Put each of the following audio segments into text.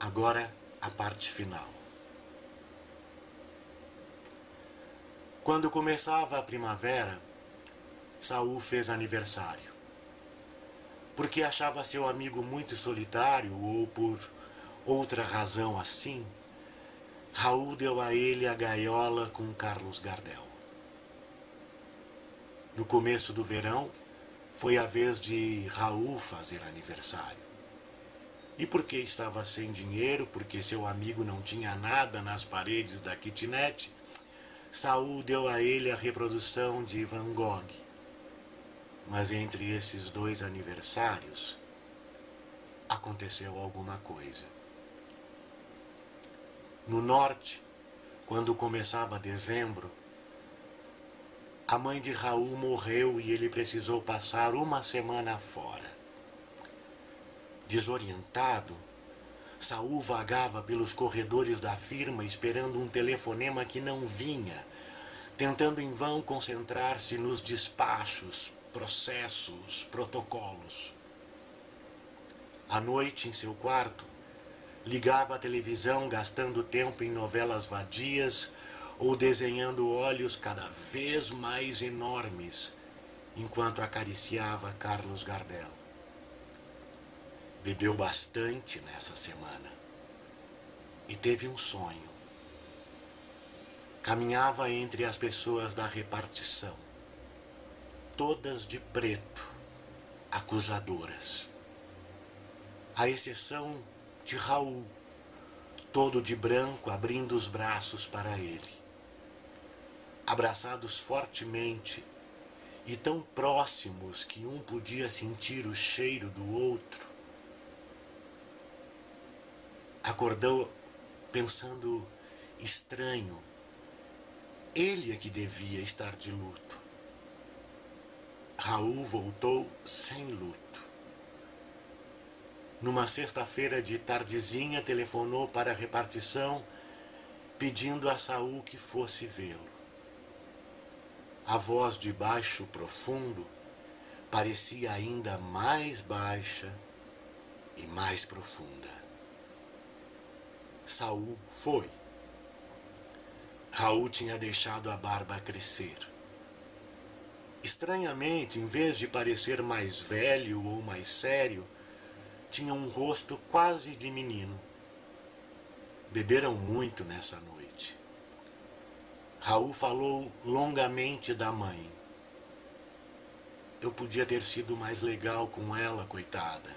Agora a parte final. Quando começava a primavera, Saul fez aniversário. Porque achava seu amigo muito solitário ou por outra razão assim, Raul deu a ele a gaiola com Carlos Gardel. No começo do verão, foi a vez de Raul fazer aniversário. E porque estava sem dinheiro, porque seu amigo não tinha nada nas paredes da kitnet, Saul deu a ele a reprodução de Van Gogh. Mas entre esses dois aniversários, aconteceu alguma coisa. No norte, quando começava dezembro, a mãe de Raul morreu e ele precisou passar uma semana fora. Desorientado, Saul vagava pelos corredores da firma esperando um telefonema que não vinha, tentando em vão concentrar-se nos despachos, processos, protocolos. À noite, em seu quarto, ligava a televisão gastando tempo em novelas vadias ou desenhando olhos cada vez mais enormes enquanto acariciava Carlos Gardel. Bebeu bastante nessa semana e teve um sonho. Caminhava entre as pessoas da repartição, todas de preto, acusadoras. À exceção de Raul, todo de branco, abrindo os braços para ele. Abraçados fortemente e tão próximos que um podia sentir o cheiro do outro, acordou pensando estranho. Ele é que devia estar de luto. Raul voltou sem luto. Numa sexta-feira de tardezinha, telefonou para a repartição pedindo a Saul que fosse vê-lo. A voz de baixo profundo parecia ainda mais baixa e mais profunda. Saul foi. Raul tinha deixado a barba crescer. Estranhamente, em vez de parecer mais velho ou mais sério, tinha um rosto quase de menino. Beberam muito nessa noite. Raul falou longamente da mãe. Eu podia ter sido mais legal com ela, coitada,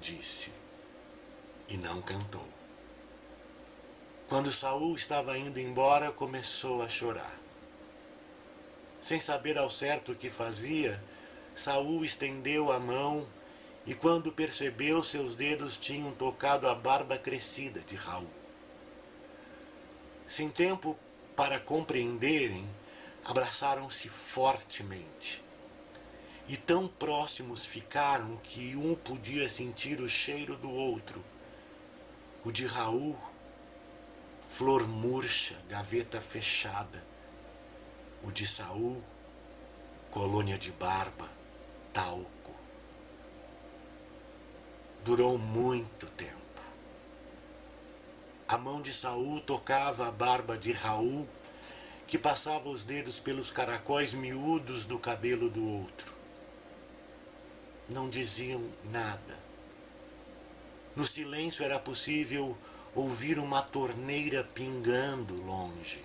disse. E não cantou. Quando Saul estava indo embora, começou a chorar. Sem saber ao certo o que fazia, Saul estendeu a mão e quando percebeu, seus dedos tinham tocado a barba crescida de Raul. Sem tempo para compreenderem, abraçaram-se fortemente. E tão próximos ficaram que um podia sentir o cheiro do outro. O de Raul, flor murcha, gaveta fechada. O de Saul, colônia de barba, talco. Durou muito tempo. A mão de Saul tocava a barba de Raul, que passava os dedos pelos caracóis miúdos do cabelo do outro. Não diziam nada. No silêncio era possível ouvir uma torneira pingando longe.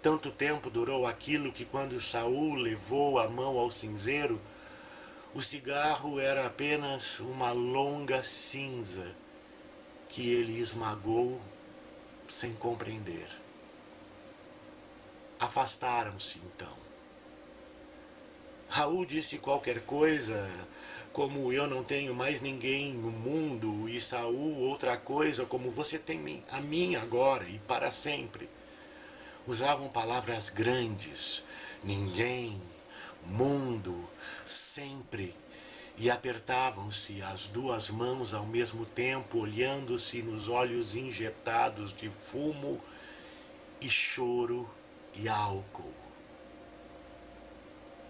Tanto tempo durou aquilo que quando Saul levou a mão ao cinzeiro, o cigarro era apenas uma longa cinza que ele esmagou sem compreender. Afastaram-se então. Raul disse qualquer coisa, como eu não tenho mais ninguém no mundo, e Saul outra coisa, como você tem a mim agora e para sempre. Usavam palavras grandes, ninguém, mundo, sempre, e apertavam-se as duas mãos ao mesmo tempo, olhando-se nos olhos injetados de fumo e choro e álcool.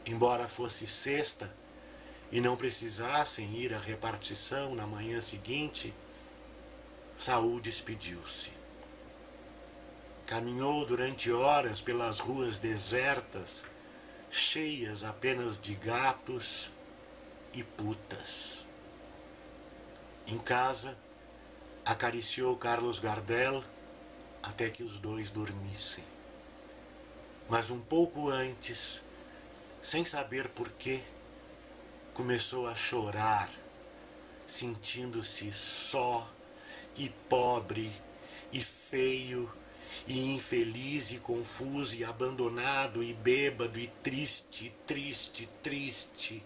Embora fosse sexta e não precisassem ir à repartição na manhã seguinte, Saul despediu-se. Caminhou durante horas pelas ruas desertas, cheias apenas de gatos e putas. Em casa, acariciou Carlos Gardel até que os dois dormissem. Mas um pouco antes, sem saber porquê, começou a chorar, sentindo-se só e pobre e feio e infeliz e confuso e abandonado e bêbado e triste, triste, triste.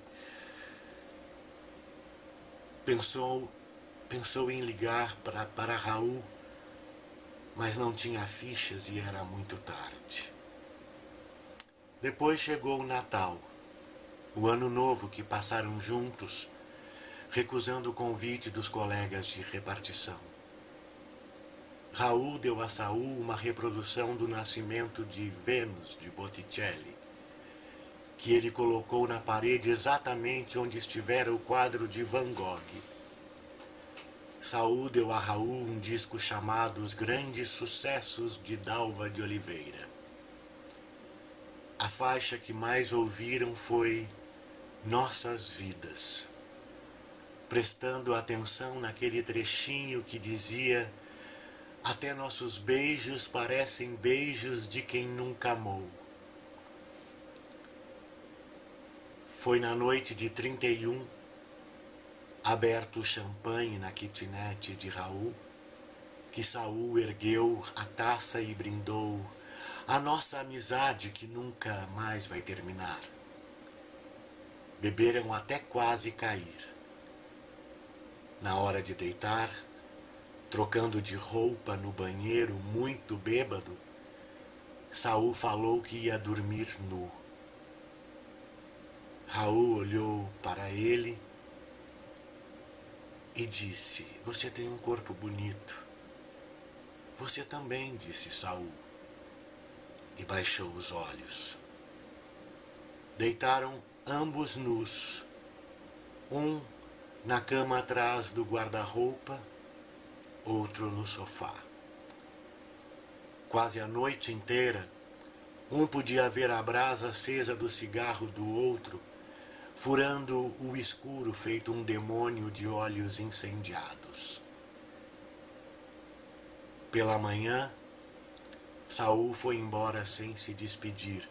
Pensou em ligar para Raul, mas não tinha fichas e era muito tarde. Depois chegou o Natal, o Ano Novo que passaram juntos, recusando o convite dos colegas de repartição. Raul deu a Saul uma reprodução do Nascimento de Vênus, de Botticelli, que ele colocou na parede exatamente onde estivera o quadro de Van Gogh. Saul deu a Raul um disco chamado Os Grandes Sucessos de Dalva de Oliveira. A faixa que mais ouviram foi Nossas Vidas, prestando atenção naquele trechinho que dizia: até nossos beijos parecem beijos de quem nunca amou. Foi na noite de 31, aberto o champanhe na kitnet de Raul, que Saul ergueu a taça e brindou a nossa amizade que nunca mais vai terminar. Beberam até quase cair. Na hora de deitar, trocando de roupa no banheiro, muito bêbado, Saul falou que ia dormir nu. Raul olhou para ele e disse: você tem um corpo bonito. Você também, disse Saul, e baixou os olhos. Deitaram ambos nus, um na cama atrás do guarda-roupa, outro no sofá. Quase a noite inteira, um podia ver a brasa acesa do cigarro do outro, furando o escuro feito um demônio de olhos incendiados. Pela manhã, Saul foi embora sem se despedir,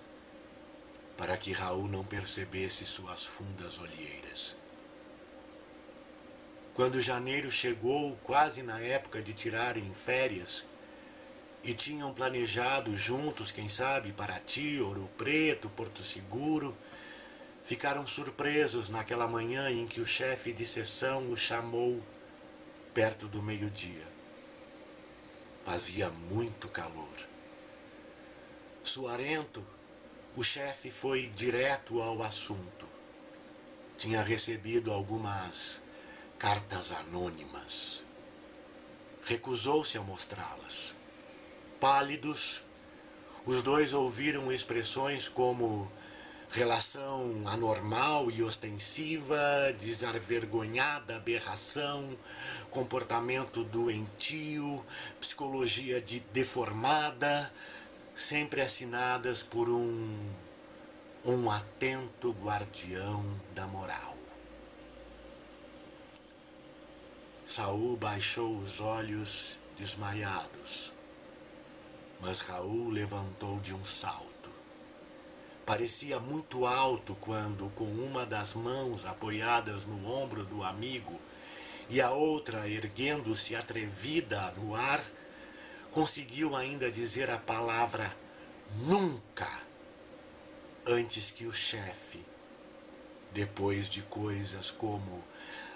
para que Raul não percebesse suas fundas olheiras. Quando janeiro chegou, quase na época de tirarem férias, e tinham planejado juntos, quem sabe, Paraty, Ouro Preto, Porto Seguro, ficaram surpresos naquela manhã em que o chefe de seção o chamou perto do meio-dia. Fazia muito calor. Suarento, o chefe foi direto ao assunto. Tinha recebido algumas cartas anônimas. Recusou-se a mostrá-las. Pálidos, os dois ouviram expressões como relação anormal e ostensiva, desavergonhada aberração, comportamento doentio, psicologia deformada, sempre assinadas por um atento guardião da moral. Saul baixou os olhos desmaiados, mas Raul levantou de um salto. Parecia muito alto quando, com uma das mãos apoiadas no ombro do amigo e a outra erguendo-se atrevida no ar, conseguiu ainda dizer a palavra nunca antes que o chefe, depois de coisas como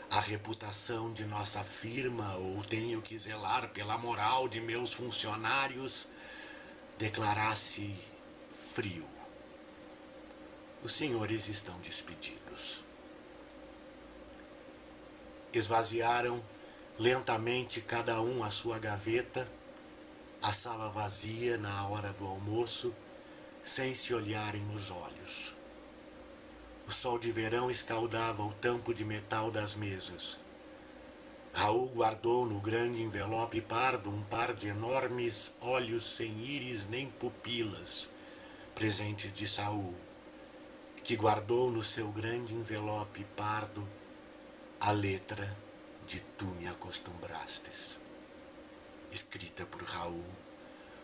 a reputação de nossa firma ou tenho que zelar pela moral de meus funcionários, declarasse frio: os senhores estão despedidos. Esvaziaram lentamente cada um a sua gaveta, a sala vazia na hora do almoço, sem se olharem nos olhos. O sol de verão escaldava o tampo de metal das mesas. Raul guardou no grande envelope pardo um par de enormes olhos sem íris nem pupilas, presentes de Saul, que guardou no seu grande envelope pardo a letra de Tu me acostumbrastes, escrita por Raul,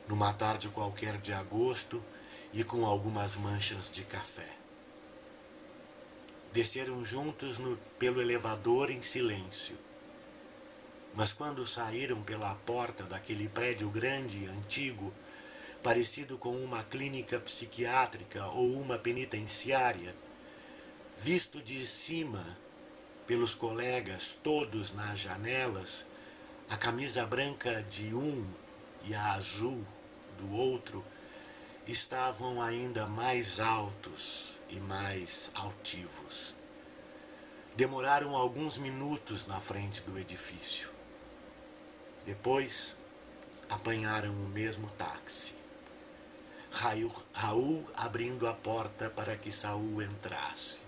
numa tarde qualquer de agosto e com algumas manchas de café. Desceram juntos pelo elevador em silêncio. Mas quando saíram pela porta daquele prédio grande e antigo, parecido com uma clínica psiquiátrica ou uma penitenciária, visto de cima pelos colegas todos nas janelas, a camisa branca de um e a azul do outro estavam ainda mais altos e mais altivos. Demoraram alguns minutos na frente do edifício. Depois, apanharam o mesmo táxi. Raul abrindo a porta para que Saul entrasse.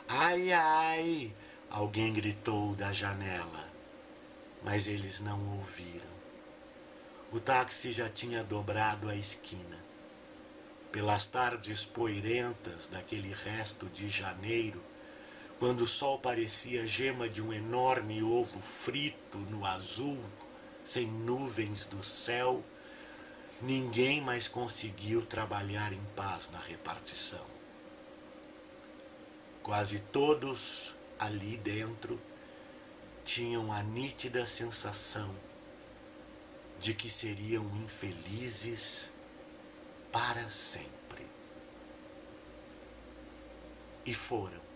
Ai, ai! Alguém gritou da janela, mas eles não ouviram. O táxi já tinha dobrado a esquina. Pelas tardes poeirentas daquele resto de janeiro, quando o sol parecia gema de um enorme ovo frito no azul, sem nuvens do céu, ninguém mais conseguiu trabalhar em paz na repartição. Quase todos ali dentro tinham a nítida sensação de que seriam infelizes para sempre. E foram.